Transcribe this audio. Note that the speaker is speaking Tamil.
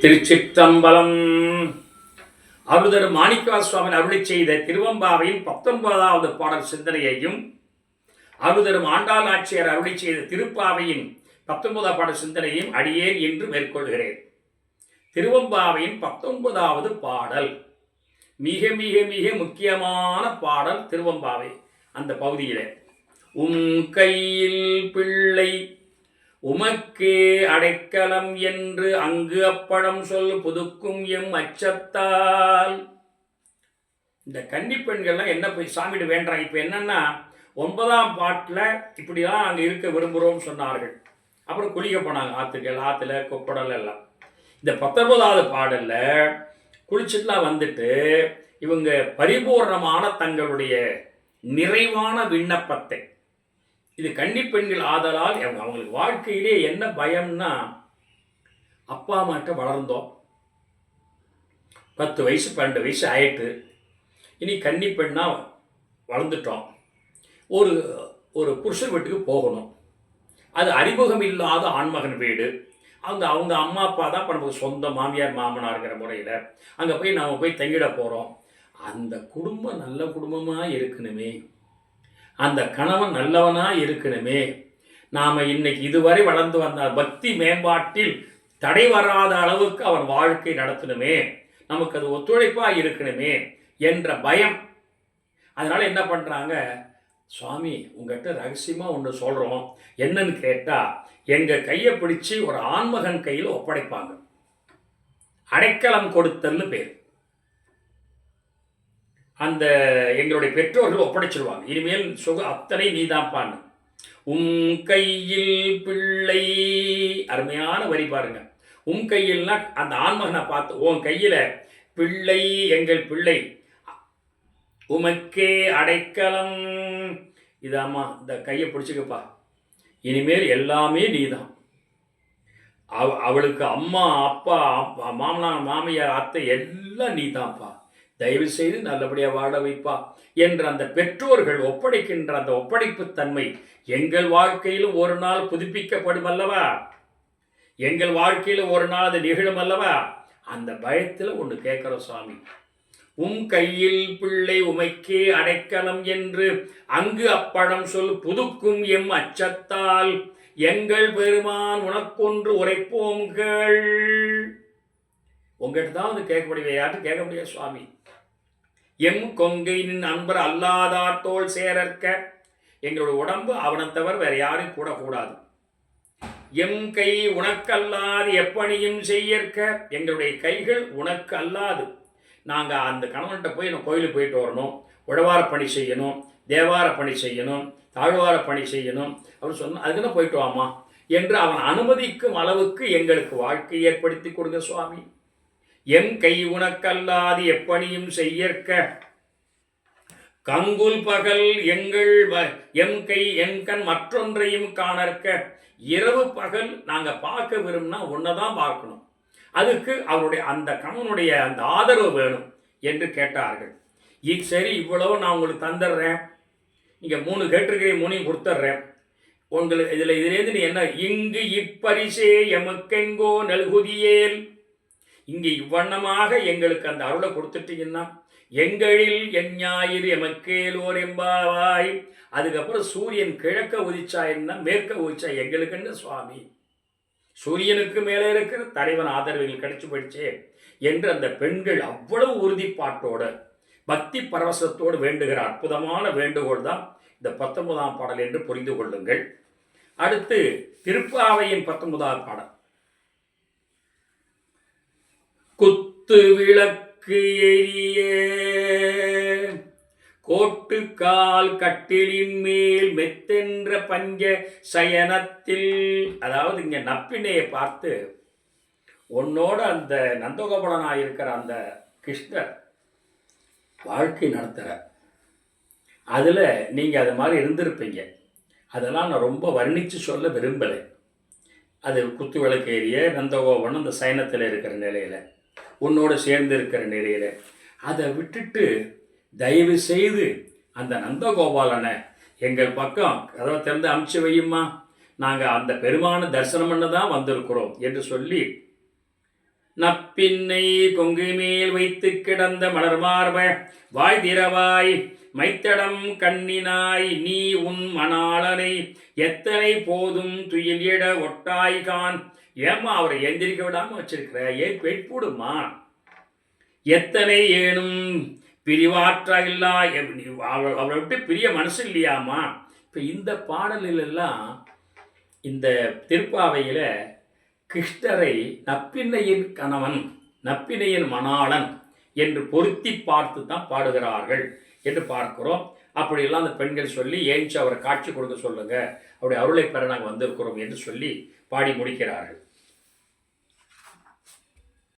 திருச்சிற்றம்பலம். அருள்தரு மாணிக்கவாசக சுவாமி அருளி செய்த திருவெம்பாவையின் 19வது பாடல் சிந்தனையையும், அருள்தரு ஆண்டாள் நாச்சியார் அருளி செய்த திருப்பாவையின் 19வது பாடல் சிந்தனையும் அடியேன் என்று மேற்கொள்கிறேன். திருவெம்பாவையின் 19வது பாடல் மிக மிக மிக முக்கியமான பாடல். திருவெம்பாவை அந்த பகுதியிலே கையில் பிள்ளை உமக்கே அடைக்கலம் என்று அங்கு அப்படம் சொல் புதுக்கும் எம் அச்சத்தால். இந்த கன்னி பெண்கள்லாம் என்ன போய் சாமிட்டு வேண்டாங்க. இப்போ என்னன்னா 9ஆம் பாட்டில் இப்படிலாம் அங்கே இருக்க விரும்புகிறோம்னு சொன்னார்கள். அப்புறம் குளிக்க போனாங்க ஆற்றுல கொப்படல் எல்லாம். இந்த 19வது பாடலில் குளிச்சுட்டுலாம் வந்துட்டு இவங்க பரிபூர்ணமான தங்களுடைய நிறைவான விண்ணப்பத்தை, இது கன்னி பெண்கள் ஆதலால் அவங்களுக்கு வாழ்க்கையிலே என்ன பயம்னா, அப்பா அம்மாட்ட வளர்ந்தோம், 10 வயசு 12 வயசு ஆயிட்டு, இனி கன்னி பெண்ணா வளர்ந்துட்டோம், ஒரு புருஷன் வீட்டுக்கு போகணும். அது அறிமுகம் இல்லாத ஆண்மகன் வீடு. அவங்க அம்மா அப்பா தான் இப்போ நமக்கு சொந்த மாமியார் மாமனாருங்கிற முறையில் அங்கே போய் நாம் போய் தங்கிட போகிறோம். அந்த குடும்பம் நல்ல குடும்பமாக இருக்கணுமே, அந்த கணவன் நல்லவனாக இருக்கணுமே, நாம் இன்னைக்கு இதுவரை வளர்ந்து வந்த பக்தி மேம்பாட்டில் தடை வராத அளவுக்கு அவன் வாழ்க்கை நடத்தணுமே, நமக்கு அது ஒத்துழைப்பாக இருக்கணுமே என்ற பயம். அதனால் என்ன பண்ணுறாங்க, சுவாமி உங்கள்கிட்ட ரகசியமாக ஒன்று சொல்கிறோம், என்னன்னு கேட்டால் எங்கள் கையை பிடிச்சி ஒரு ஆண்மகன் கையில் ஒப்படைப்பாங்க. அடைக்கலம் கொடுத்தல்னு பேர். அந்த எங்களுடைய பெற்றோர்கள் ஒப்படைச்சிருவாங்க, இனிமேல் அத்தனை நீதான்ப்பான்னு. கையில் பிள்ளை, அருமையான வரி பாருங்க. கையில்னா அந்த ஆண்மகனை பார்த்து, உன் கையில் பிள்ளை எங்கள் பிள்ளை, உமக்கே அடைக்கலம், இதாம்மா இந்த கையை பிடிச்சிக்கப்பா, இனிமேல் எல்லாமே நீதான். அவளுக்கு அம்மா அப்பா மாமனார் மாமியார் அத்தை எல்லாம் நீதான்ப்பா, தயவு செய்து நல்லபடியாக வாழ வைப்பா என்ற அந்த பெற்றோர்கள் ஒப்படைக்கின்ற அந்த ஒப்படைப்பு தன்மை எங்கள் வாழ்க்கையிலும் ஒரு நாள் புதுப்பிக்கப்படும் அல்லவா, எங்கள் வாழ்க்கையில் ஒரு நாள் அது நிகழும் அல்லவா. அந்த பயத்தில் ஒன்று கேட்குறோம், சுவாமி கையில் பிள்ளை உமைக்கே அடைக்கலம் என்று அங்கு அப்படம் சொல் புதுக்கும் எம் அச்சத்தால் எங்கள் பெருமான் உனக்கொன்று உரைப்போம்கள். உங்கள்கிட்ட தான் வந்து கேட்க முடியும், யார்ட்டு கேட்க முடியாது சுவாமி. எம் கொங்கையின் அன்பர் அல்லாதார் தோல் சேரற்க, எங்களுடைய உடம்பு அவனை தவிர வேற யாரும் கூடக்கூடாது. எம் கை உனக்கல்லாது எப்பணியும் செய்யற்க, எங்களுடைய கைகள் உனக்கு அல்லாது. நாங்கள் அந்த கணவன்கிட்ட போய் நம்ம கோயிலுக்கு போயிட்டு வரணும், உழவார பணி செய்யணும், தேவார பணி செய்யணும், தாழ்வார பணி செய்யணும் அப்படின்னு சொன்னால் அதுக்குன்னு போயிட்டு வாமா என்று அவன் அனுமதிக்கும் அளவுக்கு எங்களுக்கு வாழ்க்கை ஏற்படுத்தி கொடுங்க சுவாமி. எம் கை உனக்கல்லாது எப்பணியும் செய்யற்க, கங்குல் பகல் எங்கள் எம் கை என் கண் மற்றொன்றையும் காணற்க. இரவு பகல் நாங்கள் பார்க்க விரும்பினா ஒன்றைதான் பார்க்கணும், அதுக்கு அவருடைய அந்த கணவனுடைய அந்த ஆதரவு வேணும் என்று கேட்டார்கள். சரி இவ்வளவு நான் உங்களுக்கு தந்துடுறேன், நீங்கள் 3 கேட்டிருக்கிறேன், 3 கொடுத்துட்றேன் உங்களுக்கு. இதுலேருந்து நீ என்ன, இங்கு இப்பரிசே எமக்கெங்கோ நல்குதியேல், இங்கே இவ்வண்ணமாக எங்களுக்கு அந்த அருளை கொடுத்துட்டீங்கன்னா எங்களில் என் ஞாயிறு எமக்கேலோர் எம்பாவாய். அதுக்கப்புறம் சூரியன் கிழக்க உதிச்சா என்ன, மேற்க உதிச்சா எங்களுக்குன்னு சுவாமி, சூரியனுக்கு மேலே இருக்கிற தலைவன் ஆதரவுகள் கிடைச்சி போயிடுச்சே என்று அந்த பெண்கள் அவ்வளவு உறுதிப்பாட்டோடு பக்தி பரவசத்தோடு வேண்டுகிற அற்புதமான வேண்டுகோள் தான் இந்த 19ஆம் பாடல் என்று புரிந்து கொள்ளுங்கள். அடுத்து திருப்பாவையின் 19வது பாடல். குத்து விளக்கு எரிய கோட்டுக்கால் கட்டிலின் மேல் மெத்தென்ற பஞ்ச சயனத்தில். அதாவது இங்கே நப்பினையை பார்த்து உன்னோட அந்த நந்தகோபாலனாக இருக்கிற அந்த கிருஷ்ணர் வாழ்க்கை நடத்துகிற அதில் நீங்கள் அது மாதிரி இருந்திருப்பீங்க. அதெல்லாம் நான் ரொம்ப வர்ணித்து சொல்ல விரும்பலை. அது குத்து விளக்கு ஏறிய நந்தகோபன் அந்த சயனத்தில் இருக்கிற நிலையில், உன்னோடு சேர்ந்து இருக்கிற நிலையில், அதை விட்டுட்டு தயவு செய்து அந்த நந்தகோபாலனை எங்கள் பக்கம் கதவை திறந்து அமுச்சு வையுமா, நாங்கள் அந்த பெருமான தரிசனம் பண்ண தான் வந்திருக்கிறோம் என்று சொல்லி நப்பின்னை கொங்கு மேல் வைத்து கிடந்த மலர் மார்ப வாய் திறவாய் மைத்தடம் கண்ணினாய் நீ உன் மணாளனை எத்தனை போதும் துயிலிட ஒட்டாய்கான். ஏமா அவரை எந்திரிக்க விடாம வச்சிருக்கிற, ஏன் வெட்புடுமா? எத்தனை ஏனும் பிரிவாற்றா இல்லா, அவரை விட்டு பிரிய மனசு இல்லையாமா? இப்போ இந்த பாடலிலெல்லாம் இந்த திருப்பாவையில் கிருஷ்ணரை நப்பின்னையின் கணவன், நப்பினையின் மணாளன் என்று பொருத்தி பார்த்து தான் பாடுகிறார்கள் என்று பார்க்கிறோம். அப்படியெல்லாம் அந்த பெண்கள் சொல்லி ஏஞ்சி அவரை காட்சி கொடுக்க சொல்லுங்க, அவருடைய அருளை பெற நாங்கள் வந்திருக்கிறோம் என்று சொல்லி பாடி முடிக்கிறார்கள்.